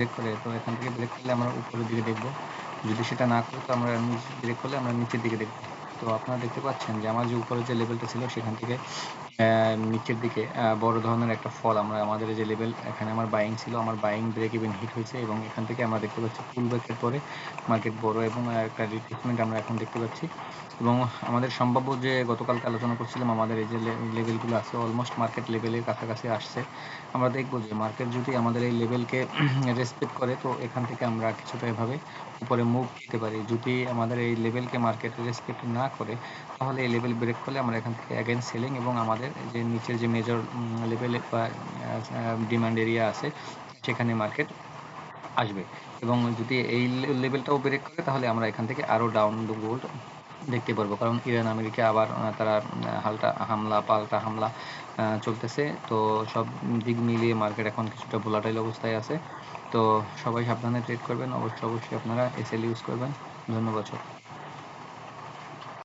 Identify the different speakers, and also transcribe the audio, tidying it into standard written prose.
Speaker 1: Break করে, তো এখান থেকে ব্রেক করলে আমরা উপরের দিকে দেখব, যদি সেটা না করে তো আমরা ব্রেক করলে আমরা নিচের দিকে দেখব। তো আপনারা দেখতে পাচ্ছেন যে আমার যে উপরে যে লেভেলটা ছিল সেখান থেকে নিচের দিকে বড় ধরনের একটা ফল, আমরা আমাদের যে লেভেল এখানে আমার বাইং ছিল, আমার বাইং ব্রেক ইভেন হিট হয়েছে এবং এখান থেকে আমরা দেখতে পাচ্ছি পুল ব্যাকের পরে মার্কেট বড় এবং একটা রিট্রেসমেন্ট আমরা এখন দেখতে পাচ্ছি। এবং আমাদের সম্ভাব্য যে গতকালকে আলোচনা করছিলাম আমাদের এই যে লেভেলগুলো আছে অলমোস্ট মার্কেট লেভেলের কাছাকাছি আসছে। আমরা দেখব যে মার্কেট যদি আমাদের এই লেভেলকে রেসপেক্ট করে তো এখান থেকে আমরা কিছুটা এভাবে উপরে মুভ দিতে পারি। যদি আমাদের এই লেভেলকে মার্কেট রেসপেক্ট না করে তাহলে এই লেভেল ব্রেক করলে আমরা এখান থেকে অ্যাগেন সেলিং এবং আমাদের যে নিচের যে মেজর লেভেলে বা ডিমান্ড এরিয়া আছে সেখানে মার্কেট আসবে। এবং যদি এই লেভেলটাও ব্রেক করে তাহলে আমরা এখান থেকে আরও ডাউন দ্য গোল্ড দেখতে পারবো, কারণ ইরান আমেরিকা আবার তারা পাল্টা হামলা চলতেছে। তো সব দিক মিলিয়ে মার্কেট এখন কিছুটা ভোলাটাইল অবস্থায় আছে। তো সবাই সাবধানে ট্রেড করবেন, অবশ্যই আপনারা এসএল ইউজ করবেন। ধন্যবাদ সবাই।